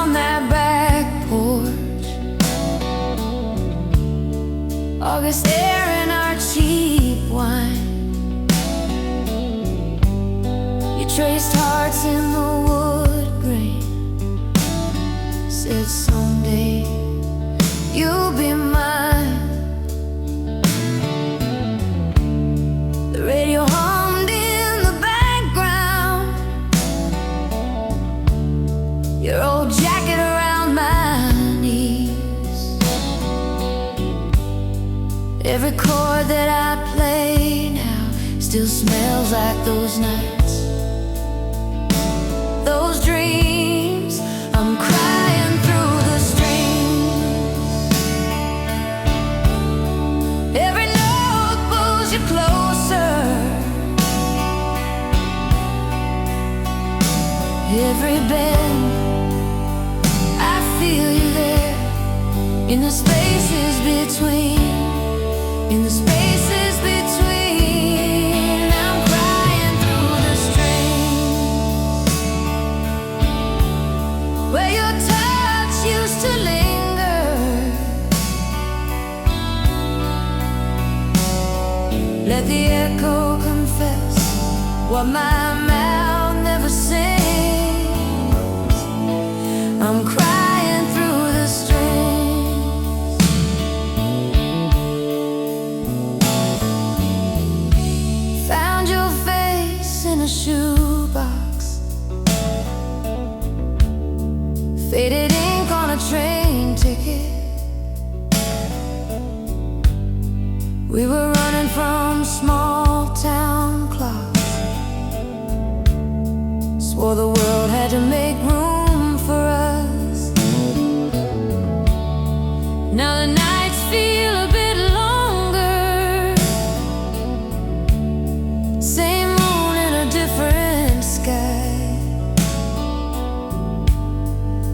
on that back porch, August air and our cheap wine. You traced hearts in the wood grain, said someday you'll be mine. The radio hummed in the background, your old jacket around my knees. Every chord that I play now still smells like those nights, those dreams. I'm crying through the strings. Every note pulls you closer, every bend I feel you there, in the spaces between, in the spaces between. I'm crying through the strings, where your touch used to linger. Let the echo confess what my mouth never sings. I'm crying through the strings. Found your face in a shoebox, faded ink on a train ticket. We were running from small town clocks, swore the world had to make room for us. Now the nights feel a bit longer, same moon in a different sky.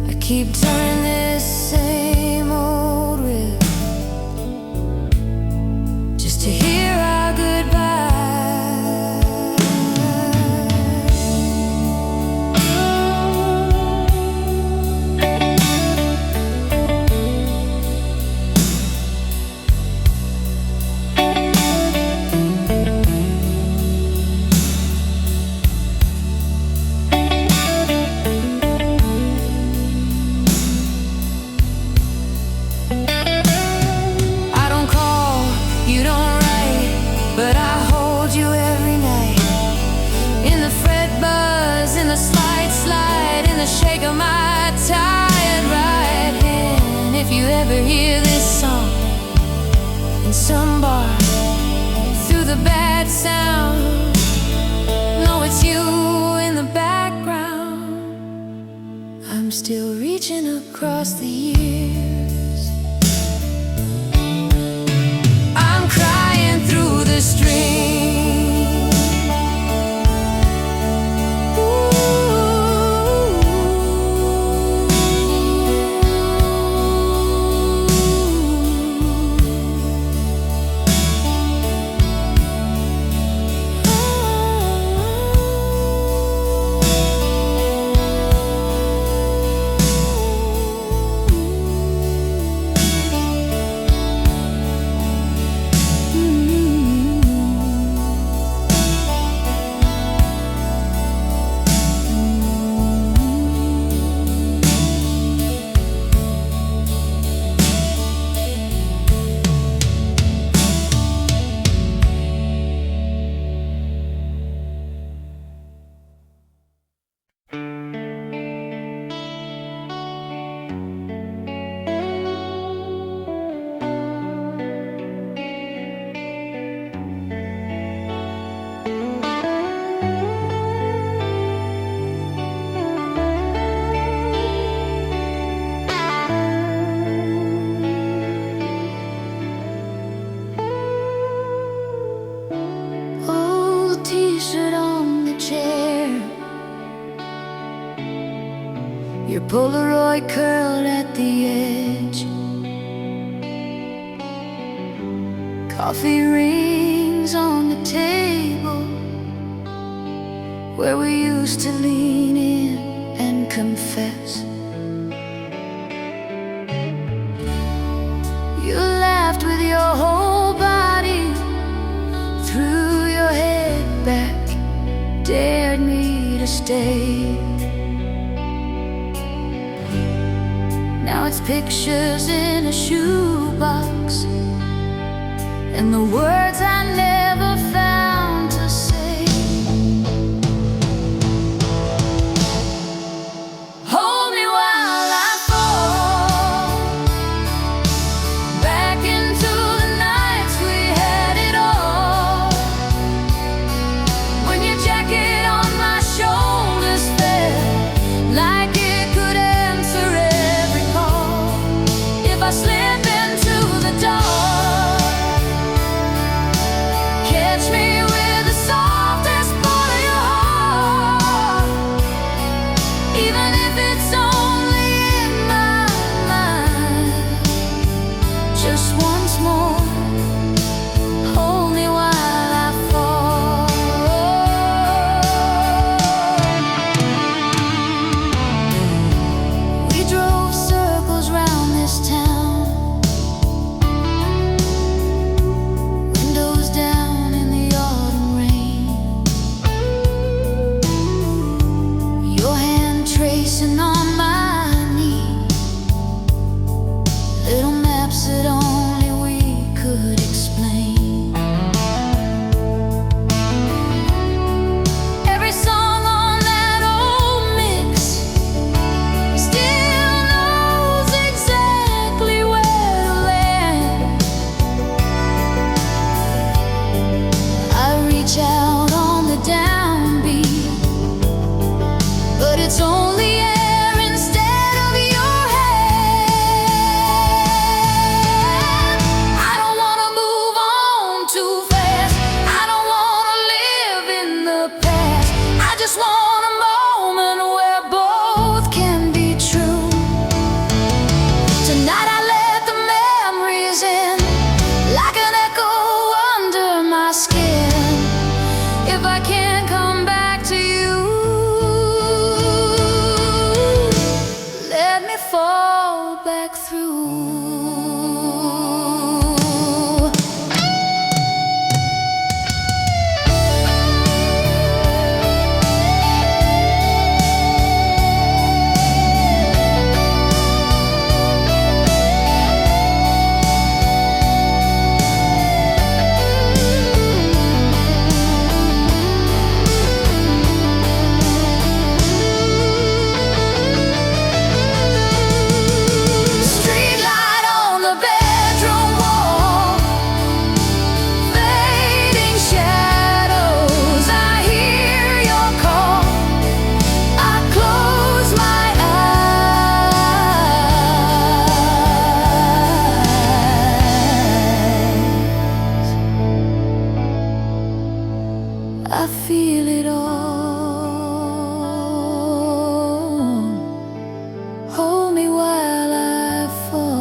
I keep turning this same old riff just to hear our goodbye. I don't call, you don't write, but I hold you every night, in the fret buzz, in the slide slide, in the shake of my tired right hand. If you ever hear this song in some bar, through the bad sound, know it's you in the background. I'm still reaching across the years. I'm crying through the strings. Old t-shirt on the chair, your Polaroid curled at the edge, coffee rings on the table, where we used to lean in and confess. left with your whole body, threw your head back, dared me to stay. Now it's pictures in a shoebox, and the words I never found to say. Hold me while I fall back into the nights we had it all. When your jacket on my shoulders felt like it could answer every call. If I slip into the dark, catch me with the softest part of your heart. Even if it's only in my mind, just once more, hold me while I fall. We drove circles round this town, windows down in the autumn rain, your hand tracing on my knee, little maps that only we could explain. Every song on that old mix still knows exactly where to land. I reach out on the downbeat, but it's only air instead of your hand. I don't wanna move on too fast, I don't wanna live in the past. I just want a moment where both can be true. Tonight I let the memories in, like an echo under my skin. If I can't come back to you, let me fall back through. Streetlight on the bedroom wall, fading shadows. I hear your call, I close my eyes. I feel it all. Hold me while I fall.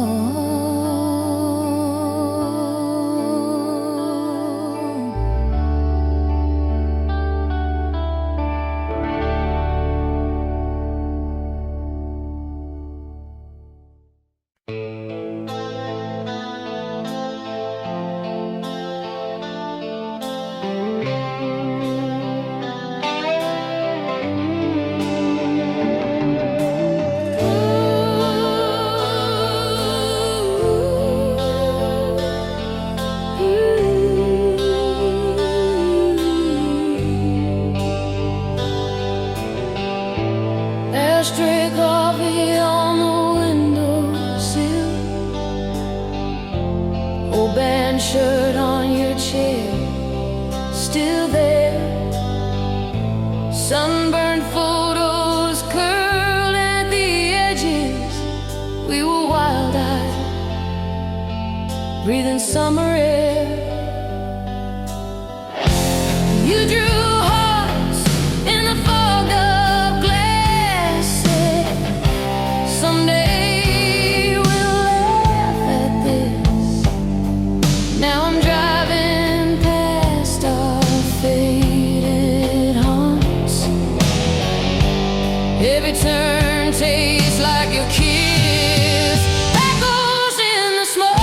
Ashtray coffee on the windowsill, old band shirt on your chair, still there. Sunburned photos curl at the edges. We were wild-eyed, breathing summer air. You drew hearts in the fogged up glasses. Someday we'll laugh at this. Now I'm driving past our faded haunts. Every turn tastes like your kiss. Echoes in the smoke.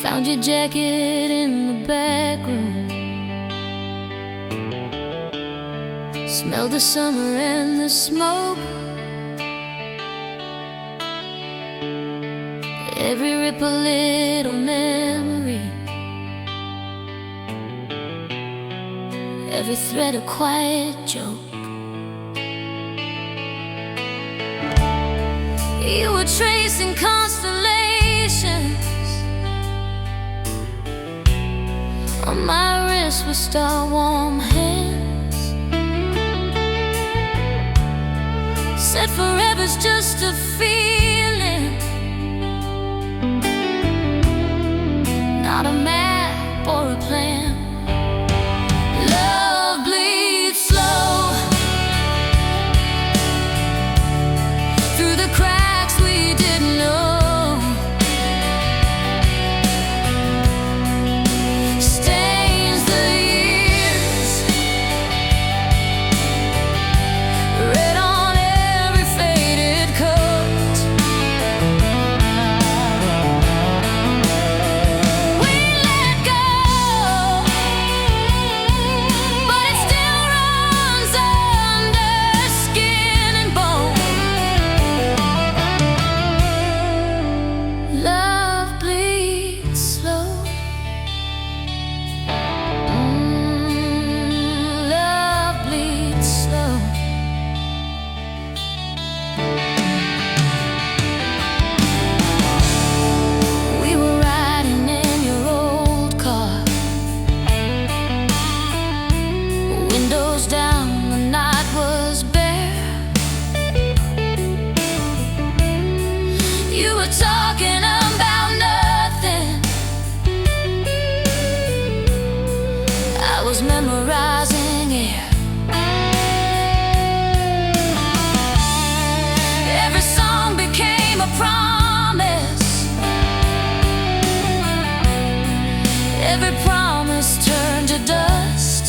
Found your jacket in the back room. Smelled the summer and the smoke. Every rip a little memory, every thread a quiet joke. You were tracing constellations. On my wrist were star-warm hands. Said forever's just a feeling, not a map or a plan. Love bleeds slow through the cracks we didn't know. Stains the years, red on every faded coat. We let go, but it still runs under skin and bone. Love bleeds slow. Love bleeds slow. We were riding in your old car, windows down, the night was bare. You were talking about nothing, I was memorizing air. Every song became a promise, every promise turned to dust.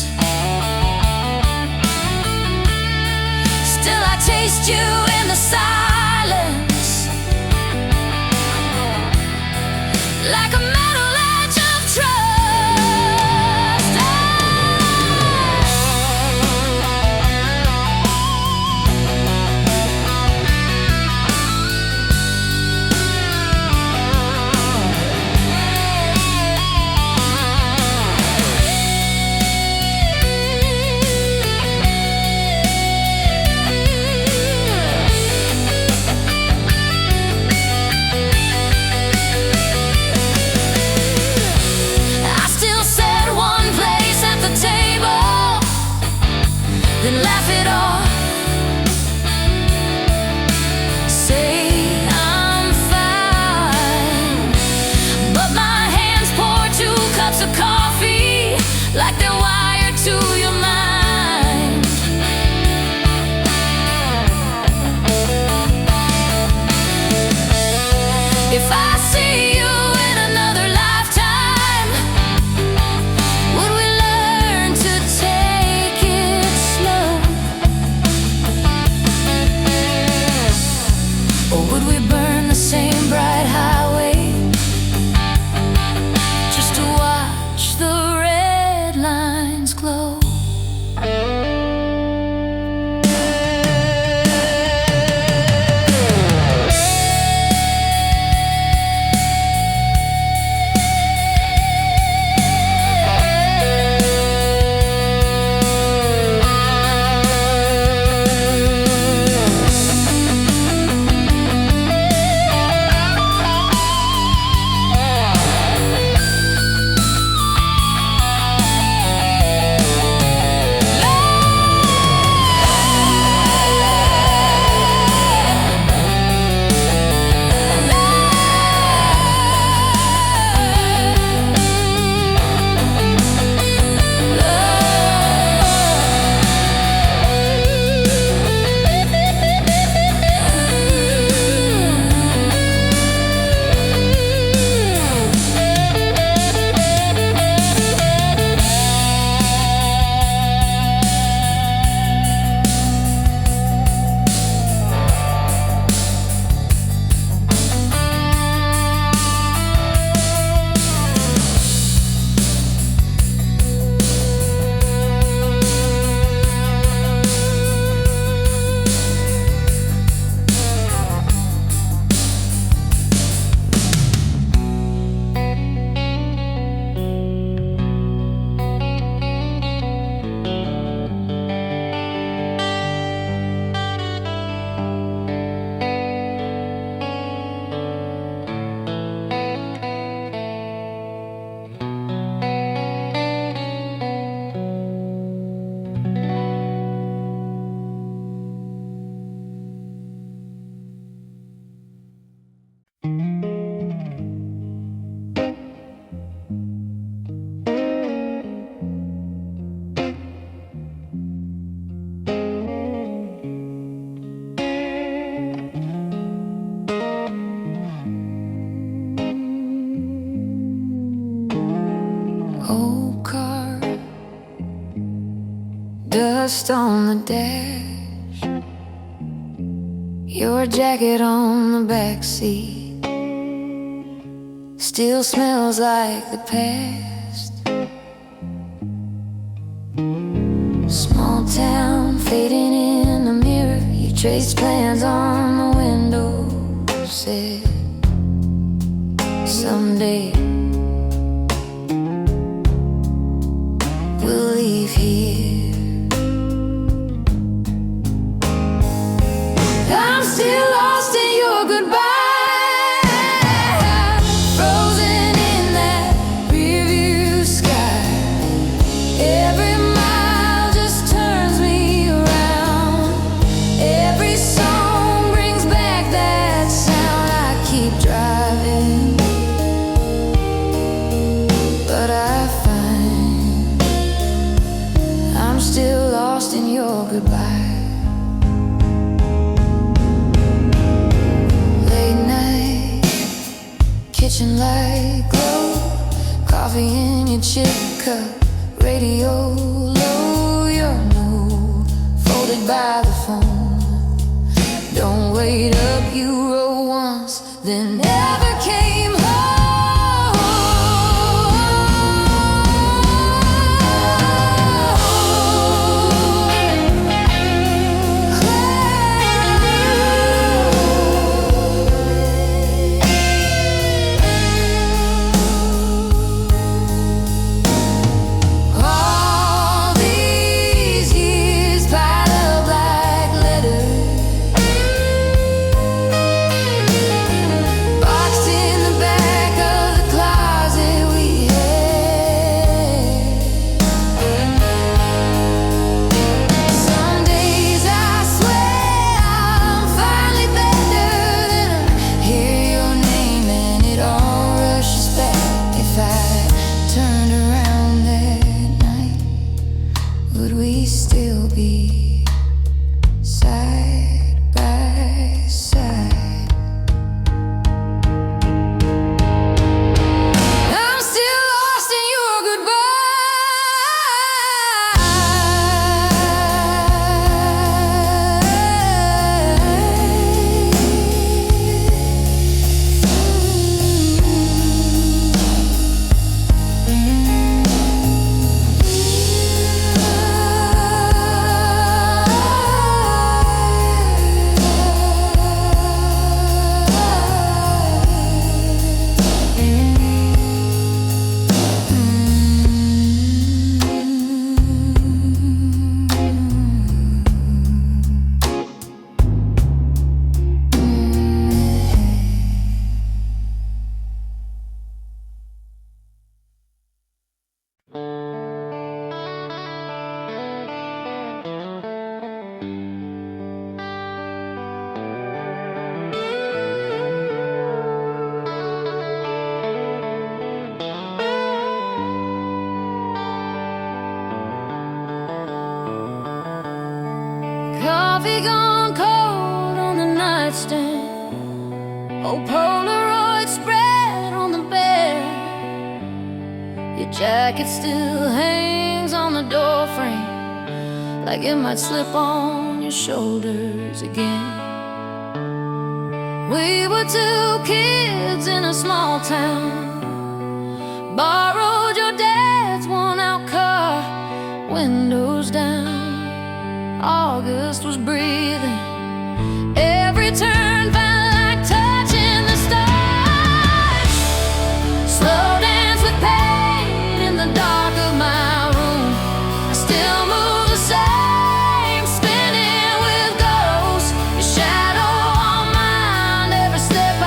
Still I taste you in the silence, like a metal edge of trust. I still said one place at the table, then laugh it off. Say I'm fine, but my hands pour 2 cups of coffee like they're wired to your mind. If I see you in another lifetime, would we learn to take it slow? Or would we burn the same bright highway just to watch the red lines glow? Love dust on the dash, your jacket on the back seat still smells like the past. Small town fading in the mirror, you traced plans on the window, said someday we'll leave here. I'm still lost in your goodbye, frozen in that rearview sky. Every mile just turns me around, every song brings back that sound. I keep driving, but I find I'm still lost in your goodbye. Kitchen light glow, coffee in your chip cup, radio low, your note folded by the phone. Don't wait up, you wrote once, then never came home. Coffee gone cold on the nightstand, old Polaroid spread on the bed. Your jacket still hangs on the door frame, like it might slip on your shoulders again. We were two kids in a small town, borrowed your dad's worn-out car, windows down. August was breathing, every turn felt like touching the stars. Slow dance with pain in the dark of my room, I still move the same, spinning with ghosts. Your shadow on mine, every step I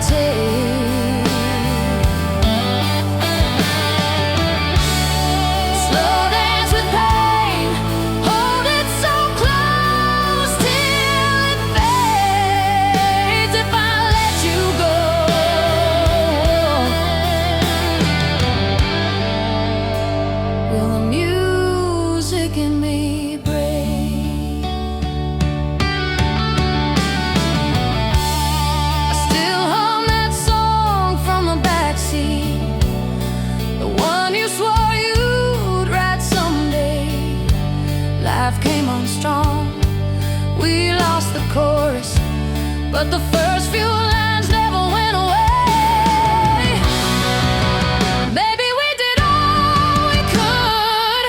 take. Slow dance with pain, hold it so close till it fades. If I let you go, will the music in me break? I still hum that song from the backseat, the one you swore you'd write someday. life came on strong. We lost the chorus, but the first few lines never went away. Maybe we did all we could.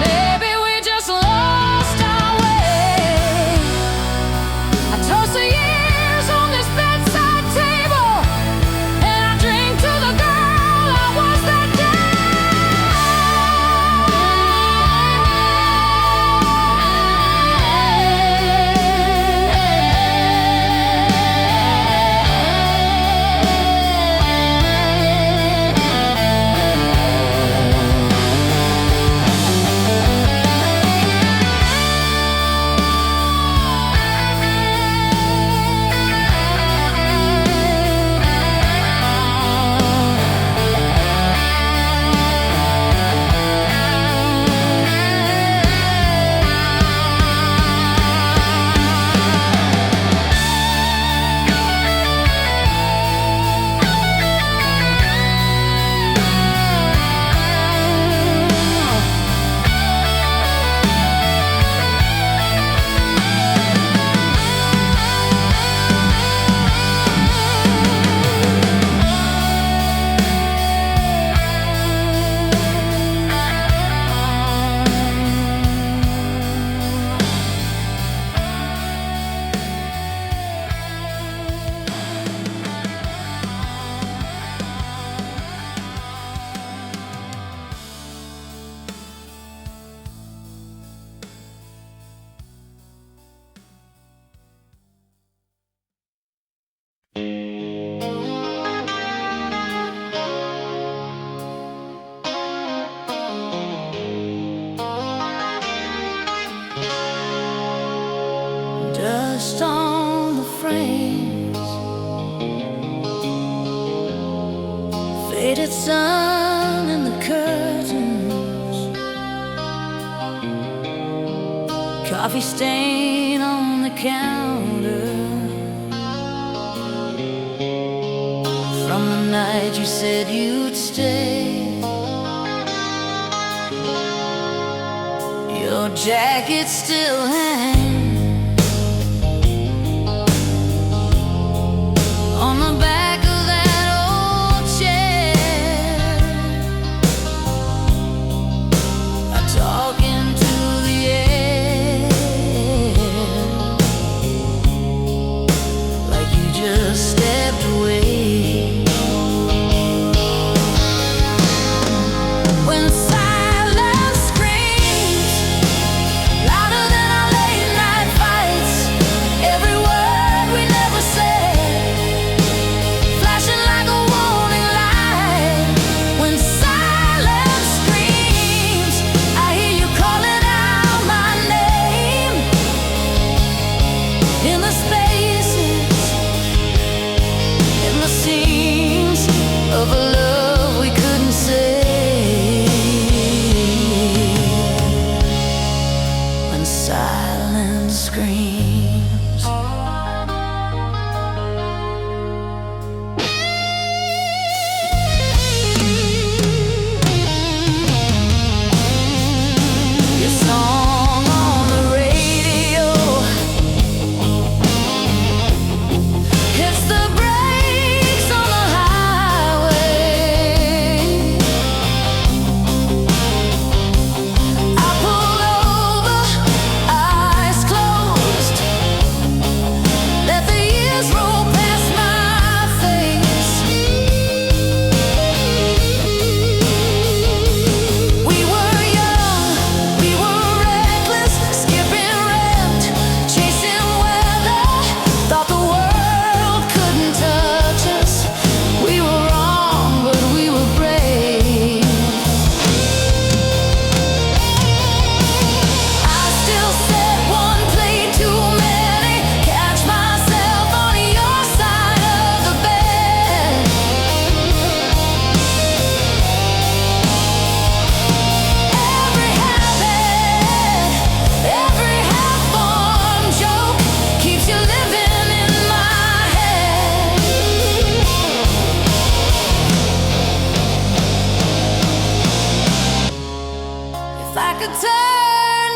Maybe we just lost our way. I toast the years on this bedside table, and I drink to the girl I was that day. Dust on the frames, faded sun in the curtains, coffee stain on the counter from the night you said you'd stay. Your jacket still hangs on the back of that old chair. I talk into the air like you just stepped away. When silence screams louder than our late night fights, every word we never said flashing like a warning light. When silence screams, I hear you calling out my name in the spaces, in the seams of a love we couldn't say. When silence screams, your song on the radio hits the brakes on the highway. I pull over, eyes closed, let the years roll past my face. We were young, we were reckless, skipping rent, chasing weather, thought the world couldn't touch us. We were wrong, but we were brave. I still said one play too many, catch myself on your side of the bed. Every habit, every half-formed joke keeps you living in my head. If I could turn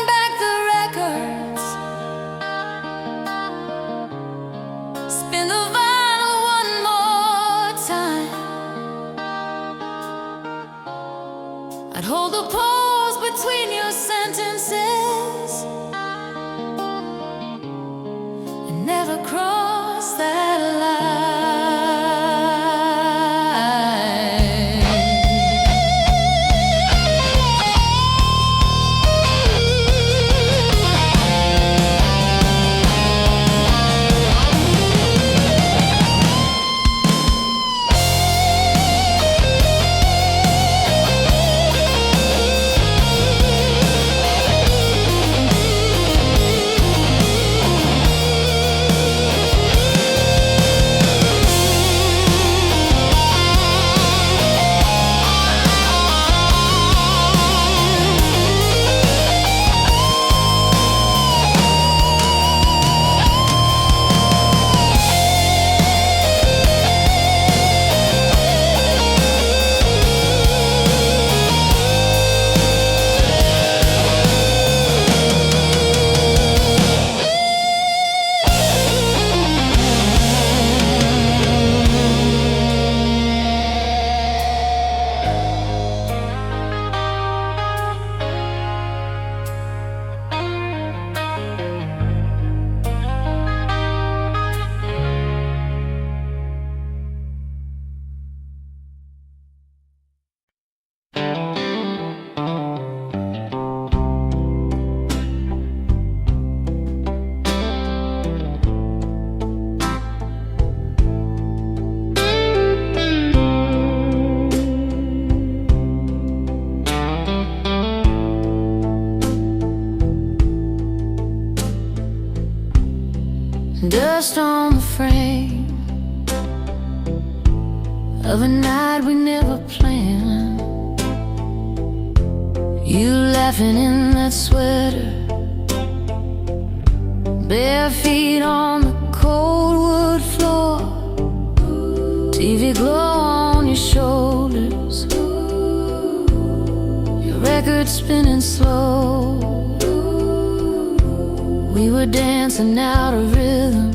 dust on the frame of a night we never planned. You laughing in that sweater, bare feet on the cold wood floor, TV glow on your shoulders, your record spinning slow. We were dancing out of rhythm,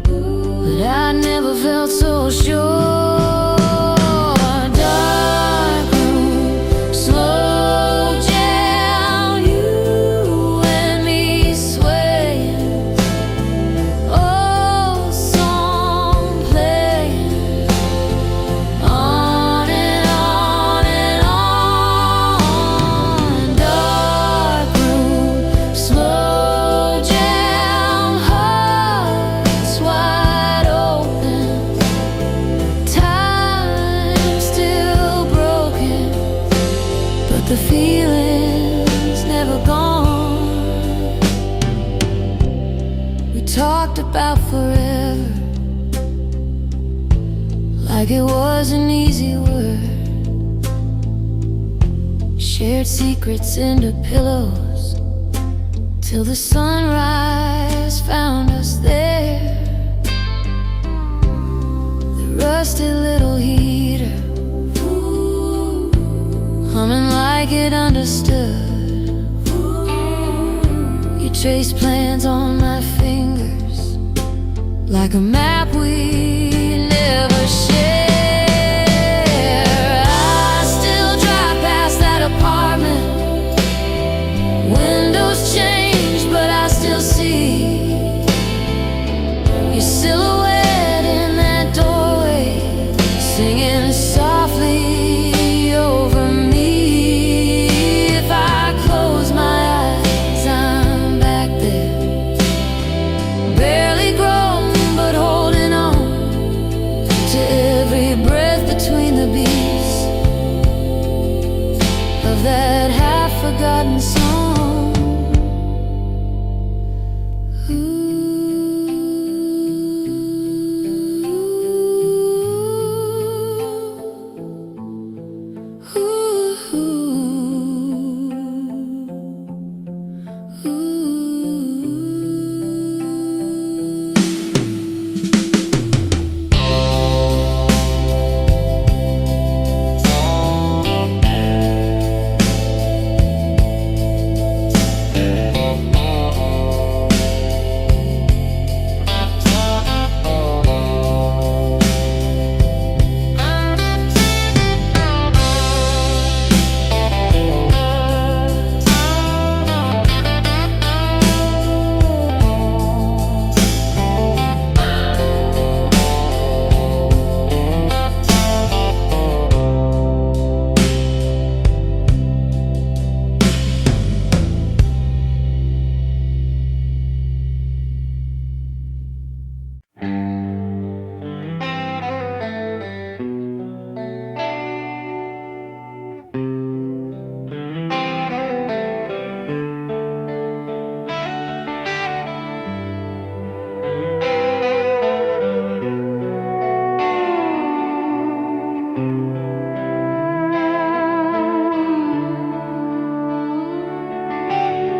but I never felt so sure. Dark room, slow jam, you and me swaying, old song playing, on and on and on. Dark room, slow jam, hearts wide open, time still broken, but the feeling's never gone. We talked about forever like it was an easy word. Shared secrets into pillows till the sunrise found us there. The rusted little heater, humming like it understood. You traced plans on my fingers like a map we never share. I still drive past that apartment, windows changed, but I still see your silhouette in that doorway, singing softly over me. If I close my eyes, I'm back there, barely grown, but holding on to every breath between the beats of that half-forgotten song.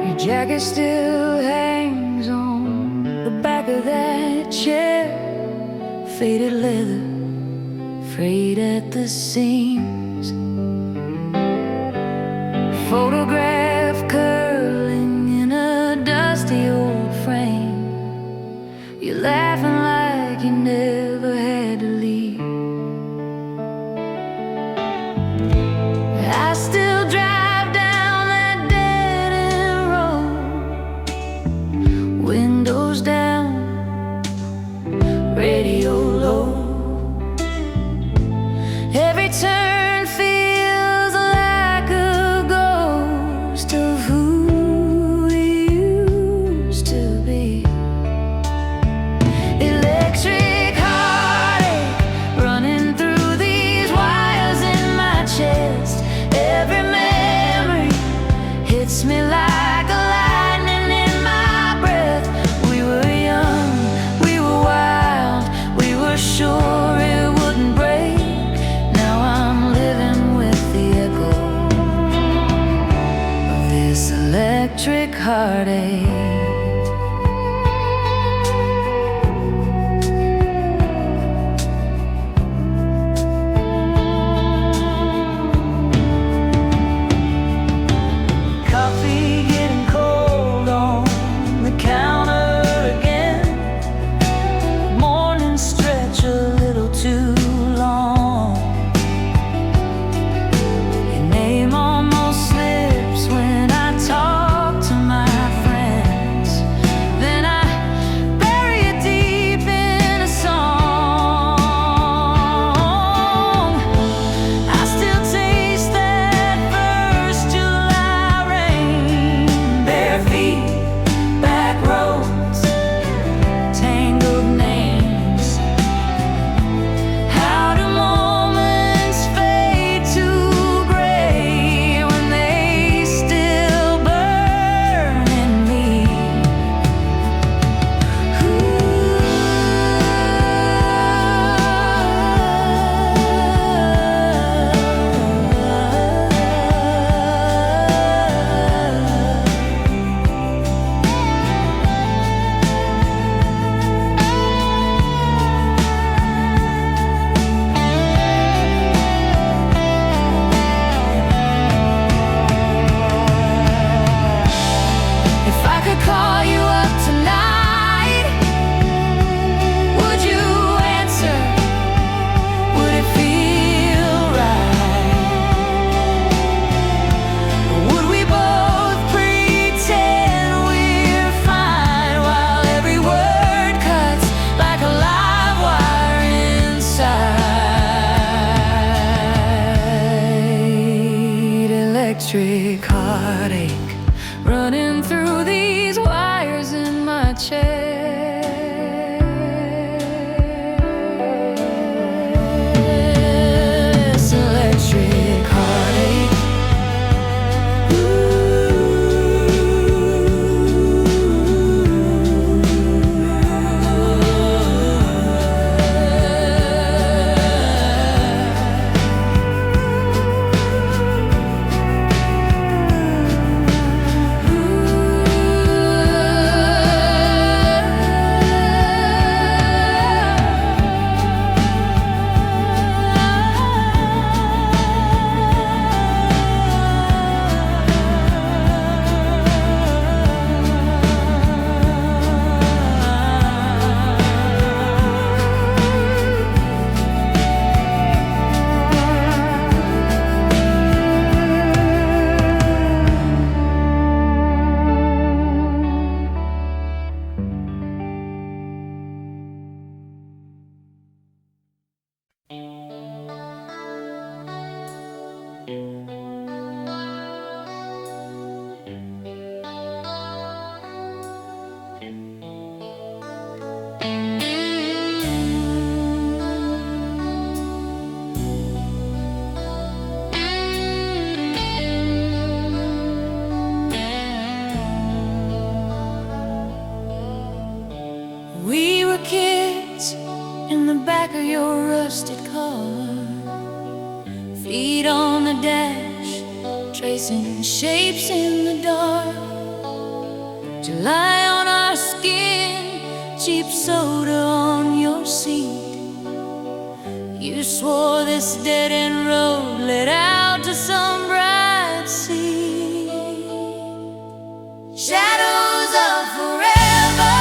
Your jacket still hangs on the back of that chair, faded leather, frayed at the seams, photograph curling in a dusty old frame. You're laughing like you never had to leave. I still drive down that dead end road, windows down, radio low. Every turn feels like a ghost of who we used to be. Electric heartache running through these wires in my chest. Every memory hits me like a lightning in my breath. We were electric heartache. Electric heartache running through these wires in my chest. Electric heartache. We were kids in the back of your rusted car, feet on the dash, tracing shapes in the dark. July on our skin, cheap soda on your seat. You swore this dead-end road led out to some bright sea. Shadows of forever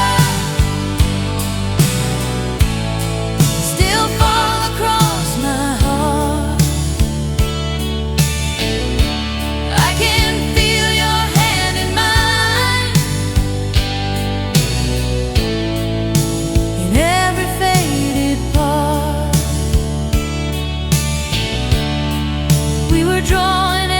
still fall across my heart. I can feel your hand in mine in every faded part. We were drawing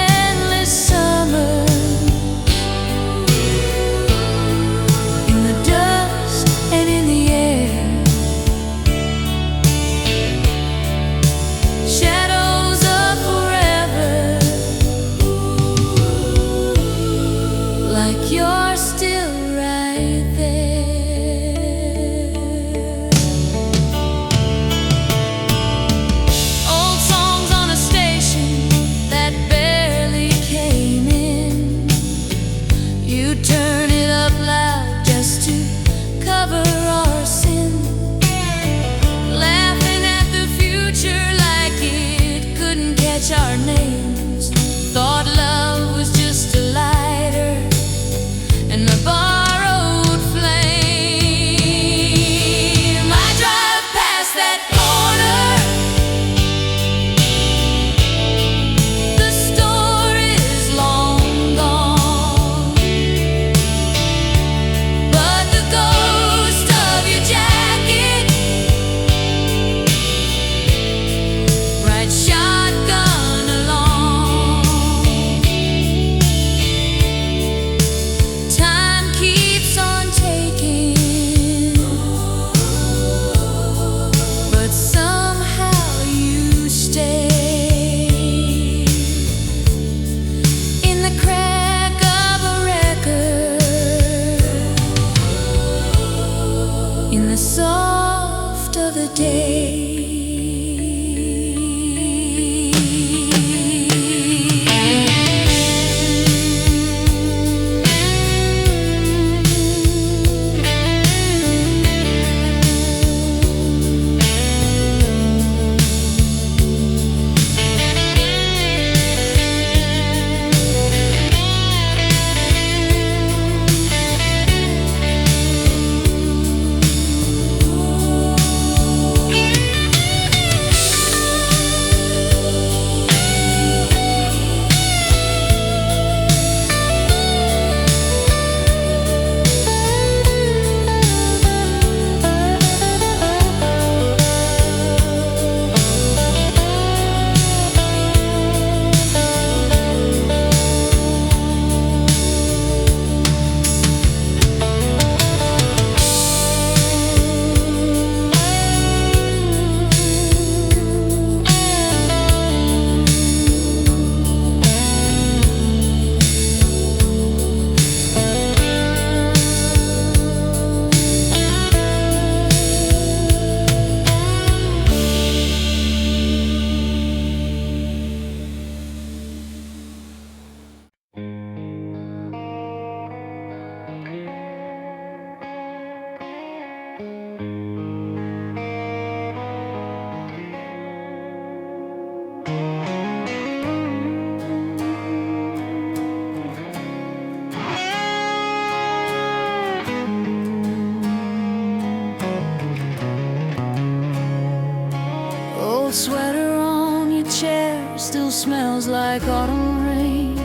like autumn rain.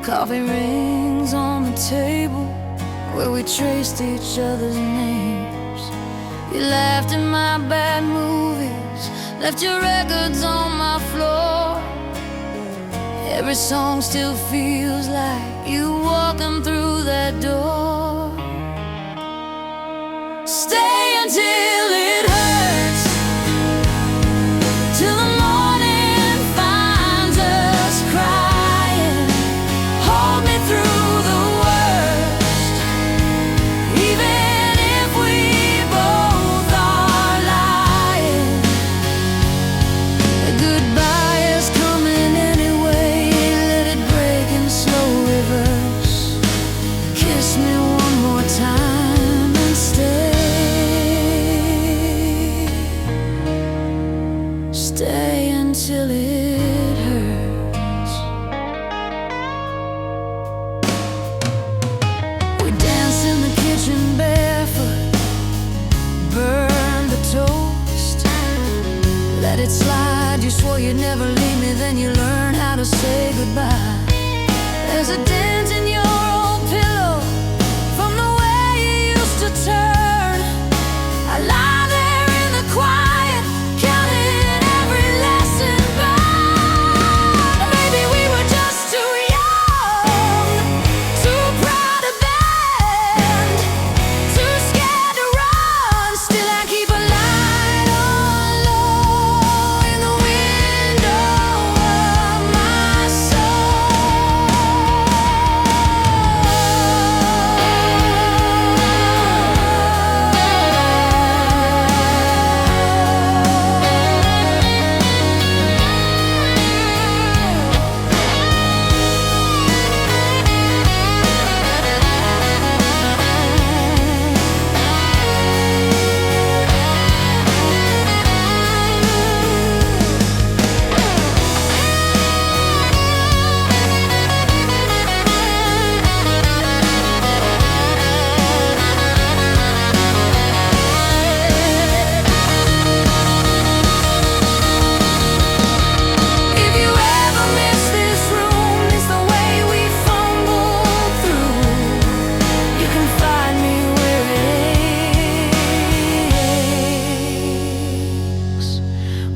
Coffee rings on the table where we traced each other's names. You laughed at my bad movies, left your records on my floor. Every song still feels like you walking through that door. Stay until it hurts, till the morning finds us crying. Hold me through the worst, even if we both are lying. A goodbye is coming anyway. Let it break in slow reverse. Kiss me one more time and stay. Stay until it hurts. We danced in the kitchen barefoot, burned the toast, let it slide. You swore you'd never leave me, then you learned how to say goodbye. There's a dent in your old pillow from the way you used to turn. I lie there in the quiet, counting every lesson burned. Maybe we were just too young, too proud to bend, too scared to run. Still I keep a light on low in the window of my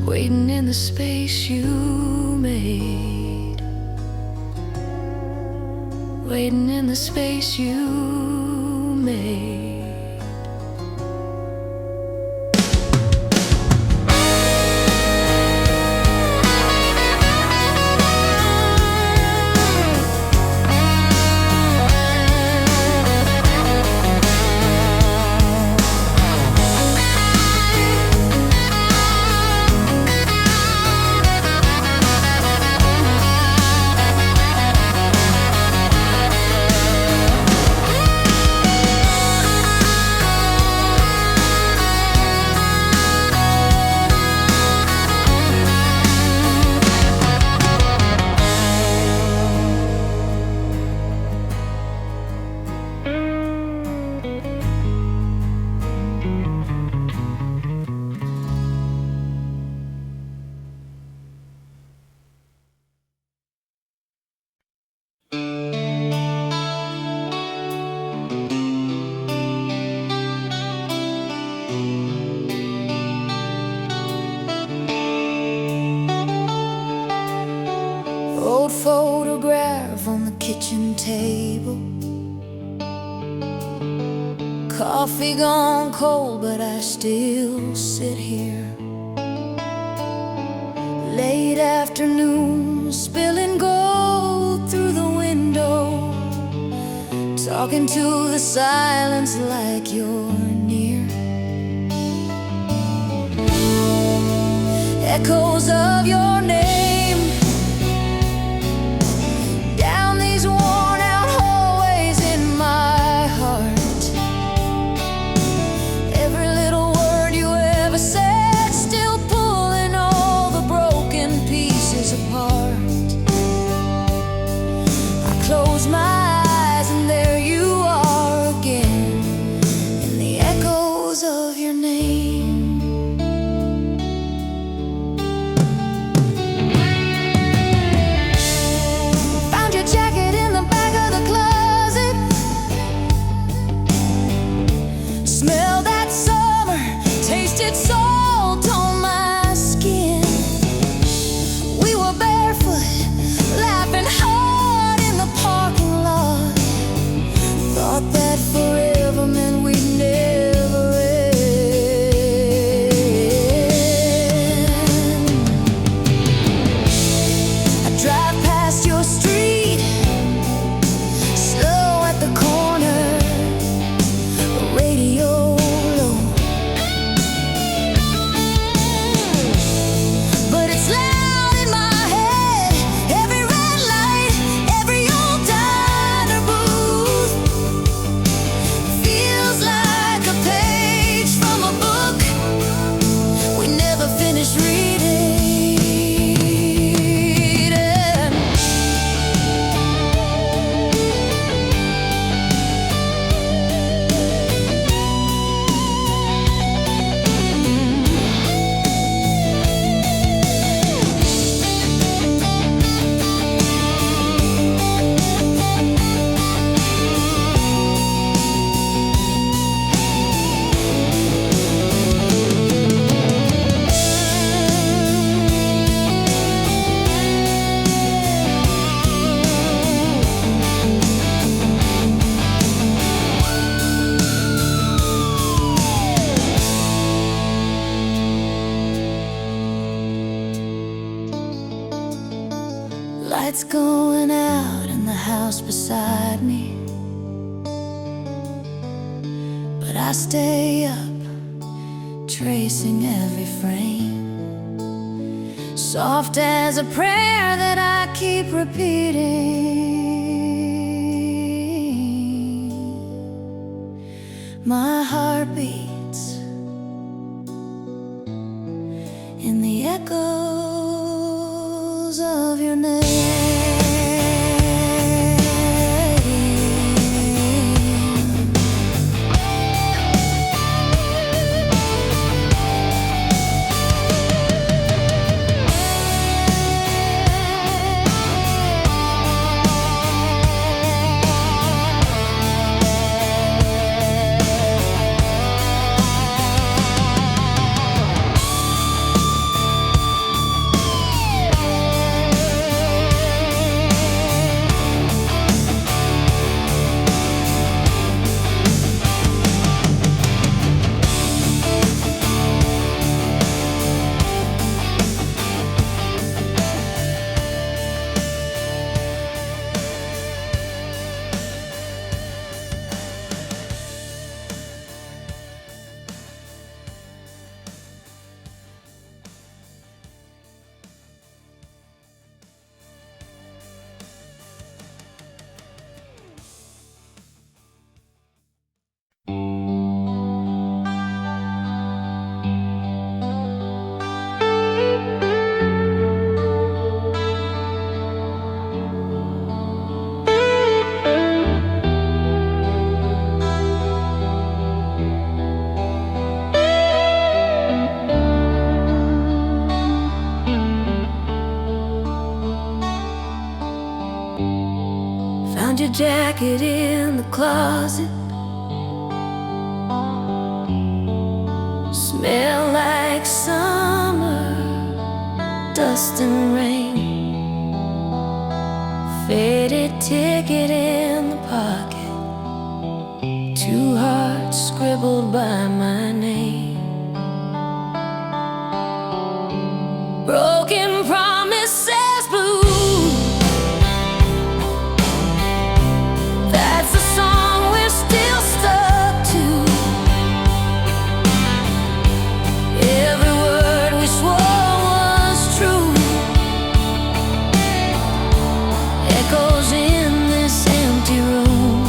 waiting in the space you made, waiting in the space you made. Old photograph on the kitchen table, coffee gone cold, but I still sit here. Late afternoon, spilling gold through the window, talking to the silence like you're near. Echoes of your name down these worn out hallways in my heart. Every little word you ever said, still pulling all the broken pieces apart. I close my eyes and there you are again, in the echoes of your name. lights going out in the house beside me, but I stay up, tracing every frame, soft as a prayer that I keep repeating. My heart beats in the echoes of your name. Found your jacket in the closet, smell like summer, dust and rain. Faded ticket in the pocket, 2 hearts scribbled by my name. Broken promises blue, that's the song we're still stuck to. Every word we swore was true echoes in this empty room.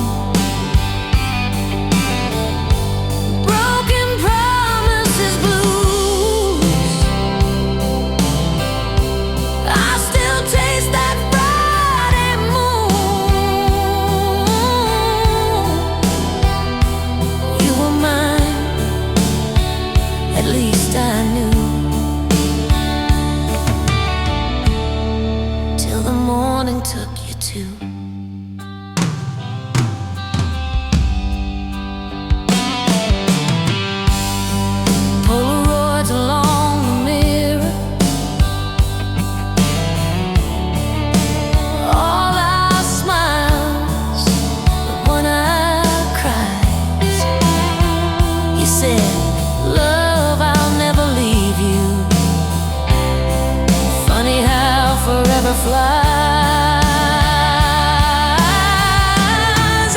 Broken promises blues, I still taste that Friday moon. You were mine, at least I knew, till the morning took you to. Polaroids along the mirror, all our smiles, but one eye cries. You said, love, I'll never leave you. Funny how forever flies.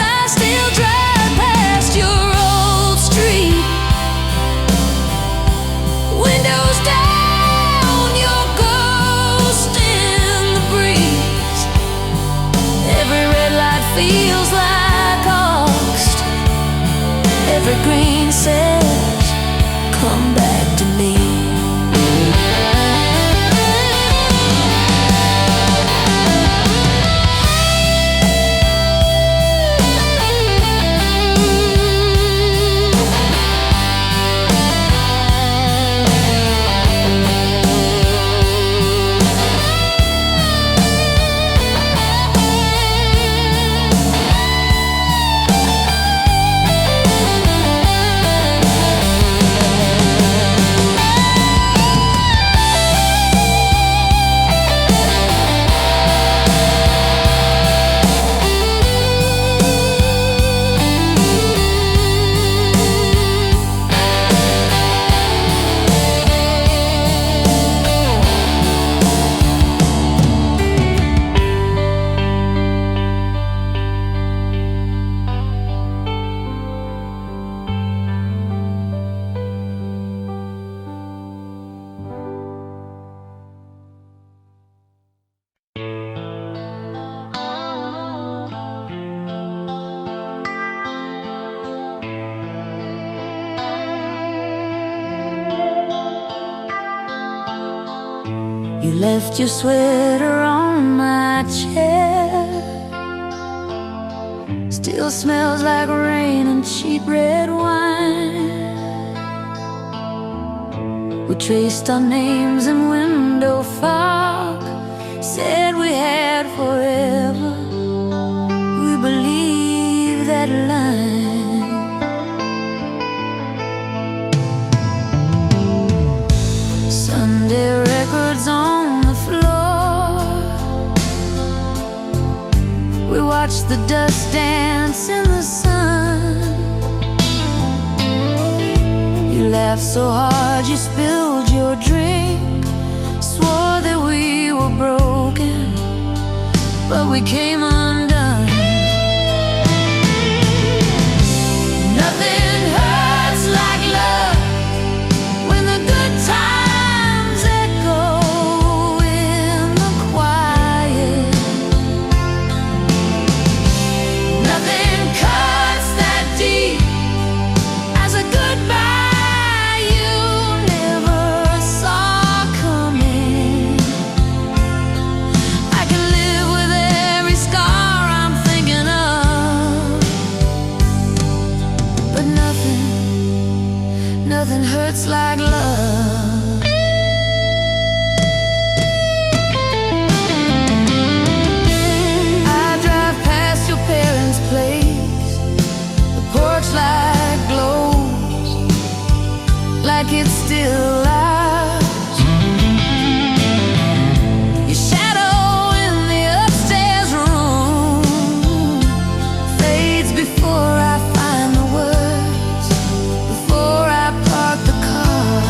I still drive past your old street, windows down, your ghost in the breeze. Every red light feels like August, every green says, come back to me. You left your sweater on my chair. Still smells like rain and cheap red wine. We traced our names in window fog, said we had forever. We believe that line. Sunday records on the floor. We watched the dust dance in the sun. You laughed so hard you spilled your drink. Swore that we were broken, but we came undone. Nothing hurts like love when the good times echo in the quiet. Nothing cuts that deep as a goodbye you never saw coming. I can live with every scar I'm thinking of, but nothing hurts like love. I drive past your parents' place. The porch light glows like it's still ours. Your shadow in the upstairs room fades before I find the words, before I park the car.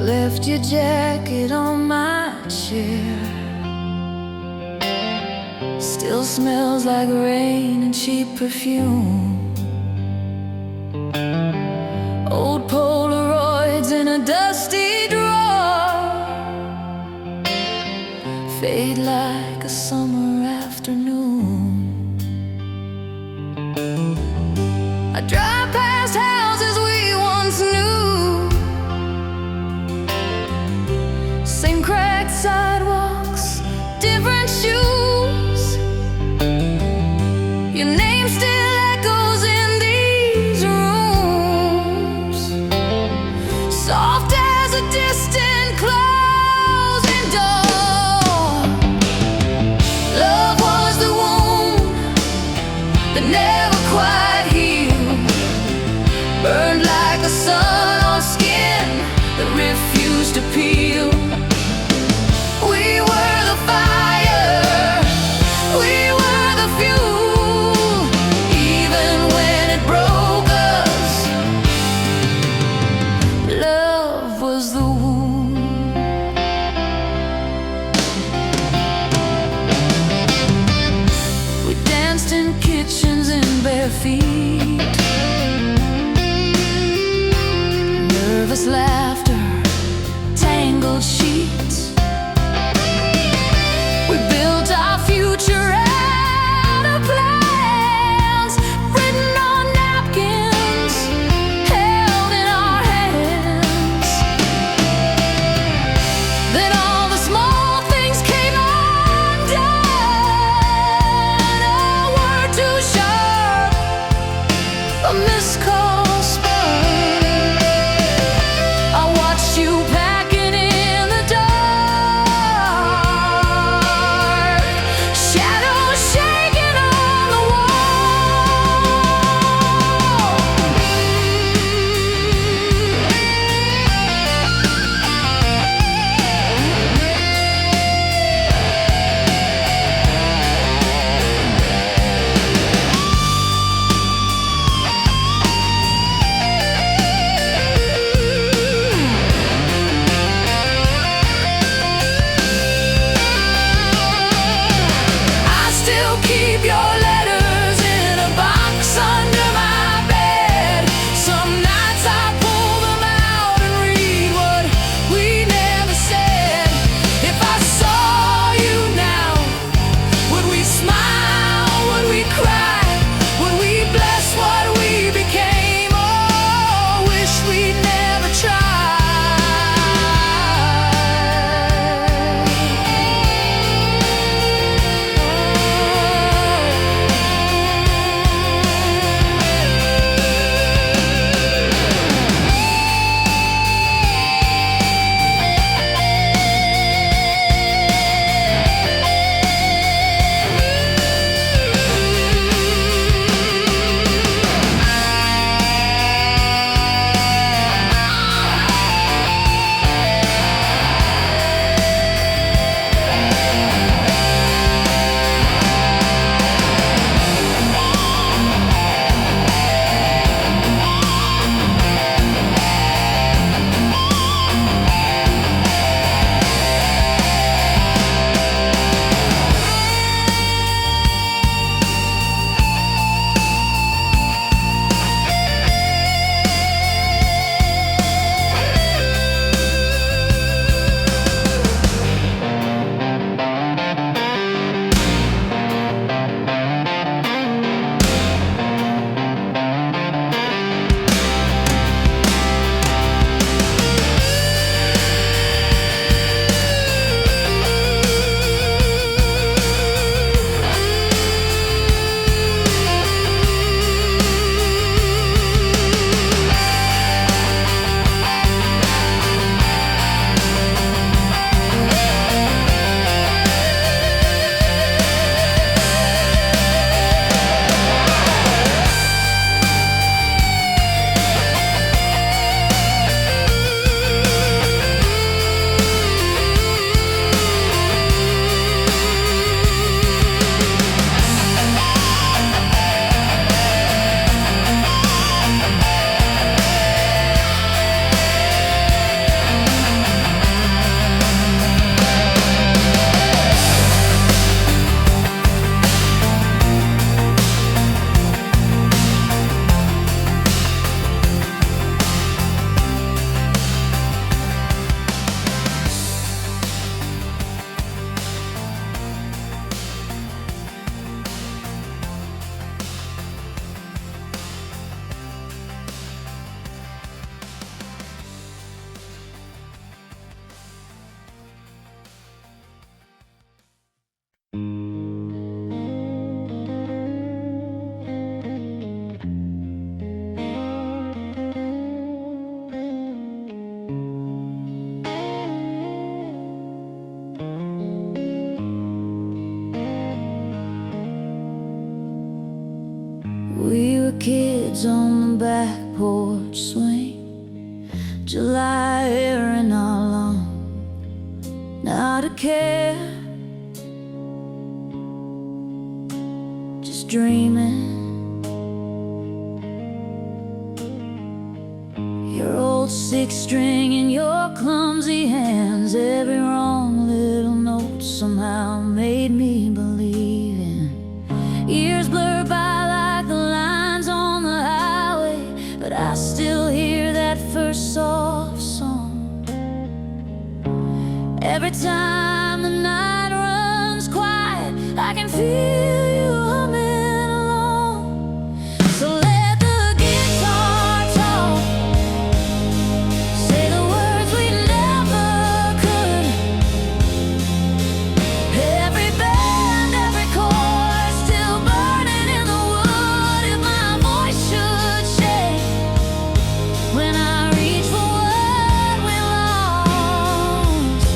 Left your jacket on my chair. Still smells like rain and cheap perfume. Old Polaroids in a dusty drawer fade like a summer afternoon. I drive past houses we once knew, same cracked sidewalks, different shoes. Your name still echoes in these rooms, soft as a distant closing door. Love was the wound that never quite healed, burned like the sun on skin that refused to peel. We were the fire, we were the fuel, even when it broke us. Love was the wound. We danced in kitchens in bare feet, nervous laughter, tangled sheets. We built our future out of plans written on napkins, held in our hands. Then all the small things came undone. A word too sharp, a missed call spun. I July air and all alone, not a care, just dreaming. Your old six string in your clumsy hands, every wrong little note somehow made me believe in. Years blur by like the lines on the highway, but I still hear that first soft song. Every time the night runs quiet, I can feel you humming along. So let the guitar talk, say the words we never could. Every band, every chord still burning in the wood. If my voice should shake when I reach for what we lost,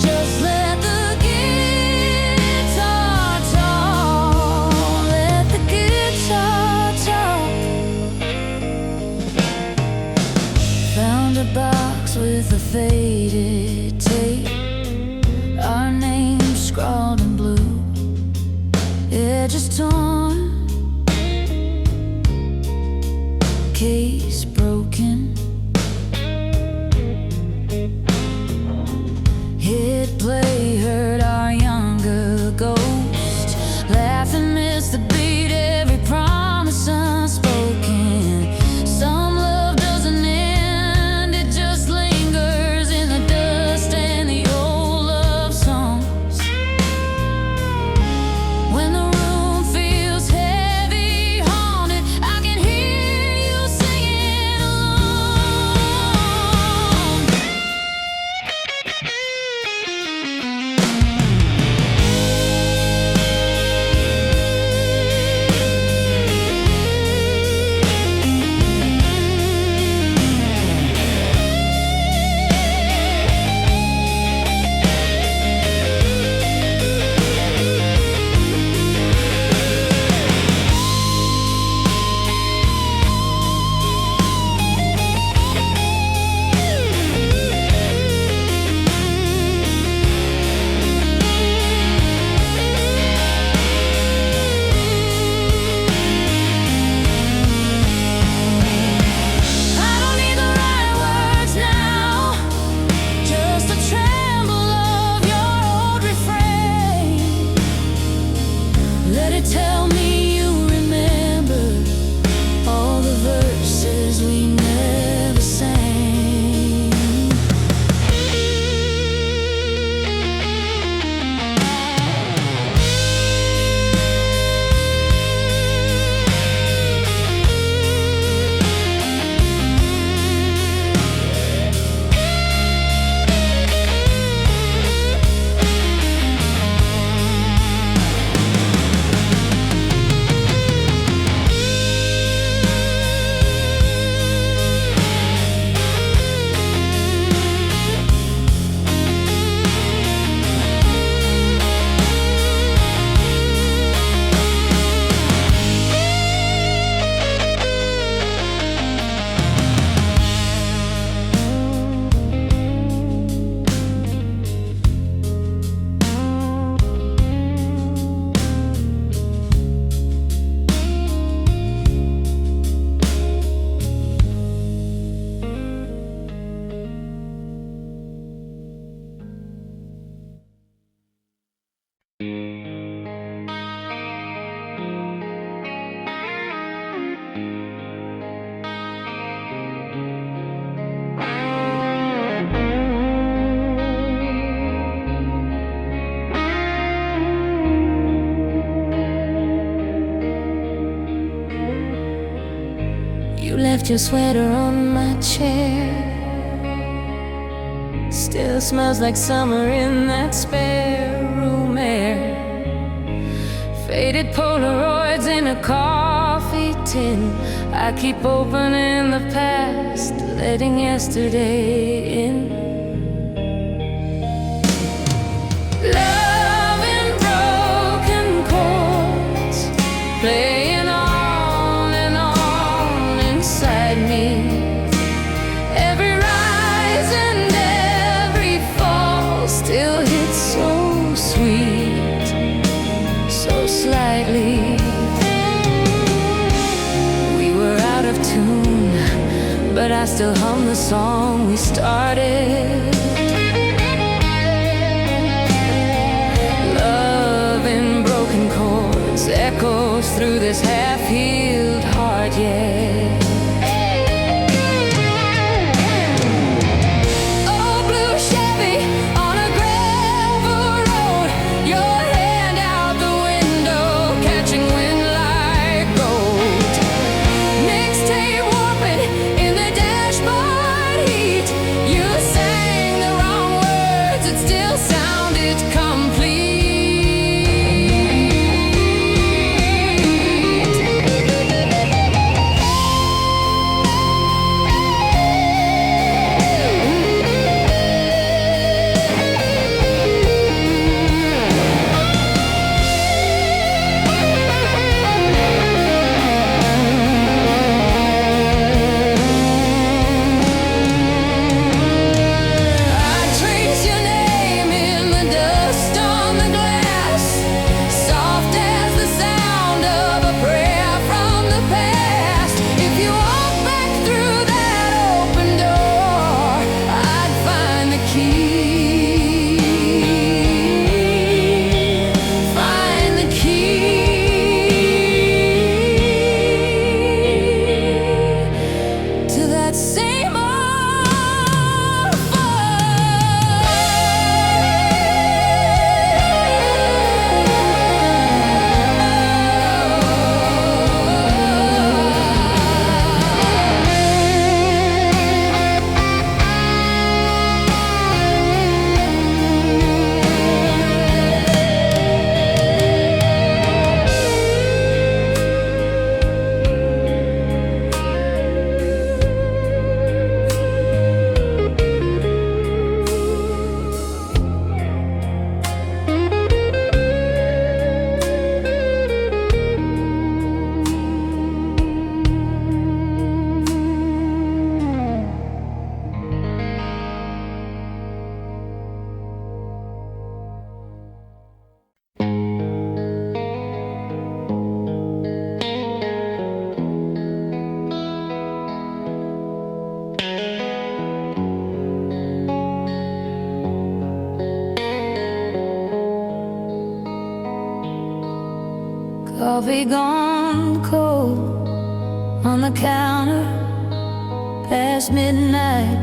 just let the guitar talk. Let the guitar talk. Found a box with a faded tape, our names scrawled in blue, edges torn, case broken. Hit play, heard our younger ghost laugh and miss the beat, every promise unspoken. Some love doesn't end, it just lingers in the dust and the old love songs. When the room feels heavy, haunted, I can hear you singing along. I don't need the right words now, just a tremble of your old refrain. Let it tell me you remember all the verses we never sang. You left your sweater on my chair, still smells like summer in that spare room air. Faded Polaroids in a coffee tin, I keep opening the past, letting yesterday in. Love in broken chords, playing on and on inside me. Every still hum the song we started. Love in broken chords echoes through this half-healed heart, yeah. Coffee gone cold on the counter past midnight.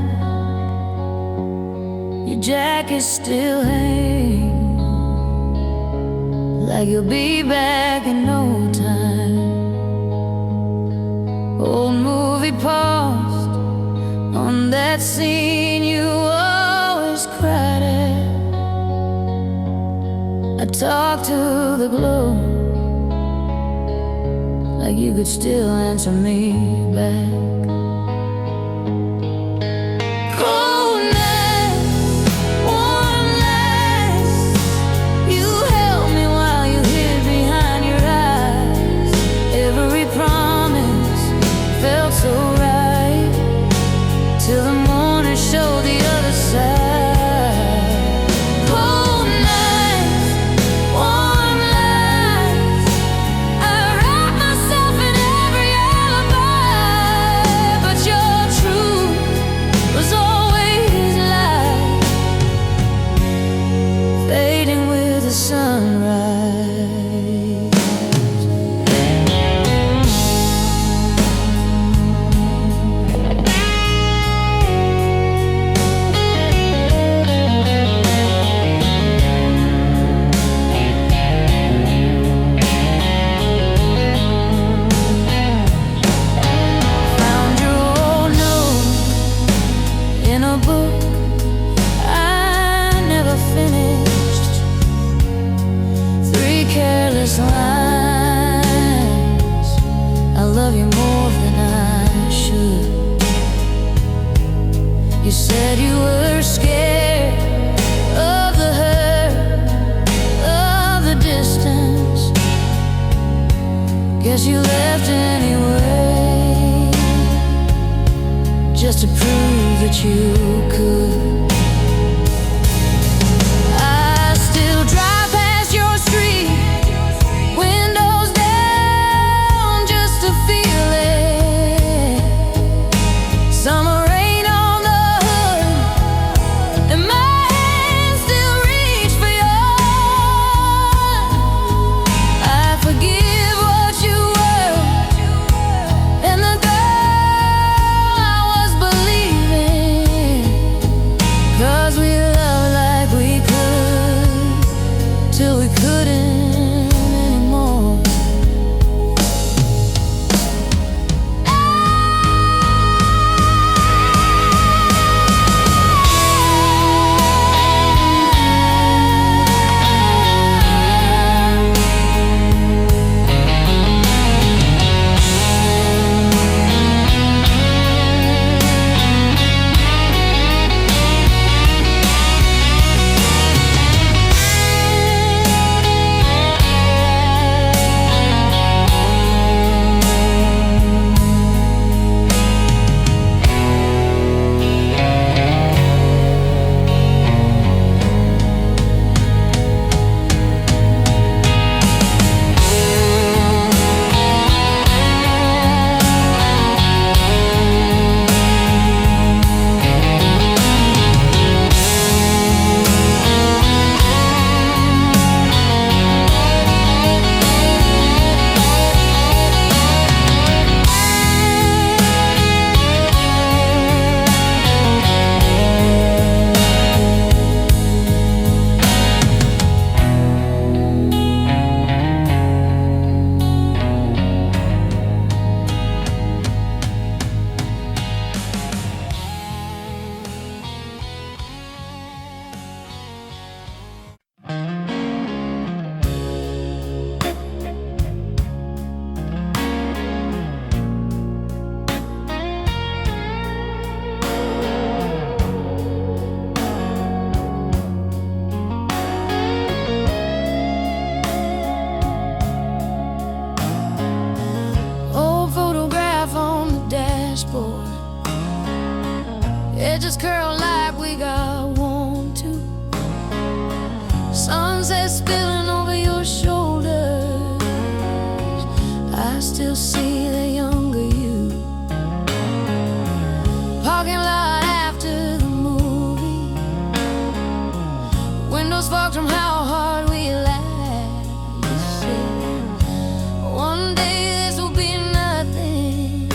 Your jacket still hangs like you'll be back in no time. Old movie paused on that scene you always cried at. I talked to the glow like you could still answer me back. Cold nights, warm nights, you held me while you hid behind your eyes. Every promise felt so right till the morning showed the other side. see the younger you. Parking lot after the movie, windows fogged from how hard we laughed. You said, one day this will be nothing.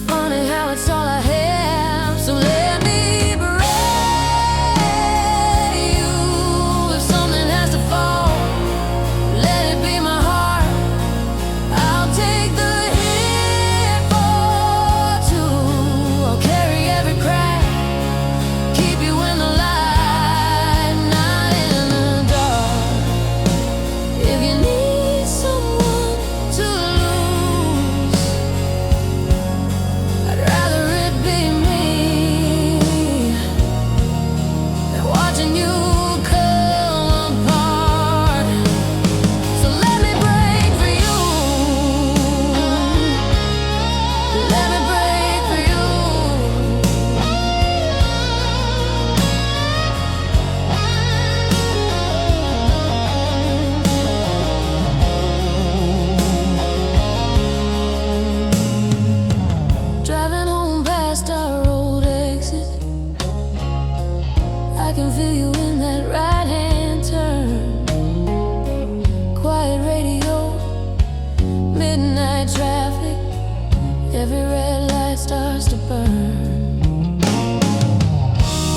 Funny how it's all I have, so let me I can feel you in that right-hand turn. Quiet radio, midnight traffic, every red light starts to burn.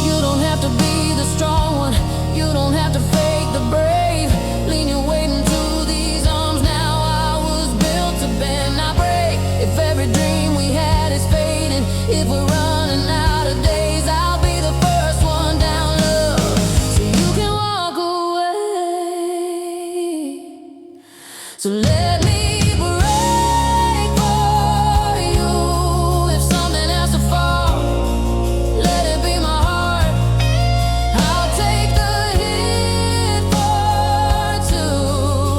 You don't have to be the strong one, you don't have to fake the brave. Lean your weight into these arms now. I was built to bend, not break. If every dream we had is fading, if we're running out of days, I'll be the first one down low, so you can walk away. So let me break for you. If something has to fall, let it be my heart. I'll take the hit for two.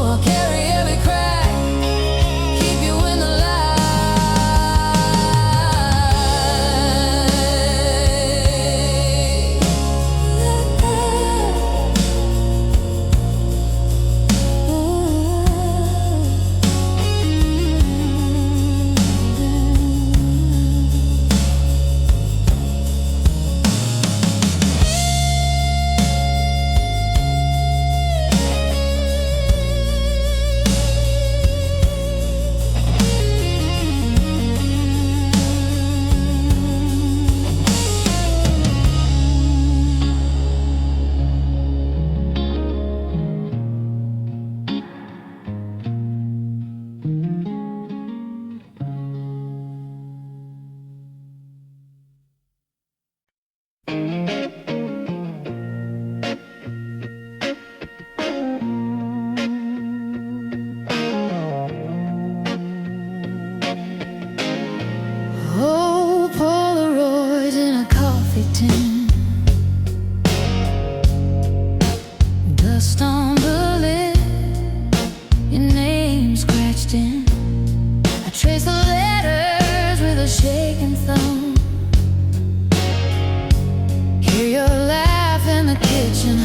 I'll carry every crack, keep you in the light. Oh, Polaroids in a coffee tin, dust on the lid, your name scratched in. I trace the letters with a shaking thumb. Hear your laugh in the kitchen,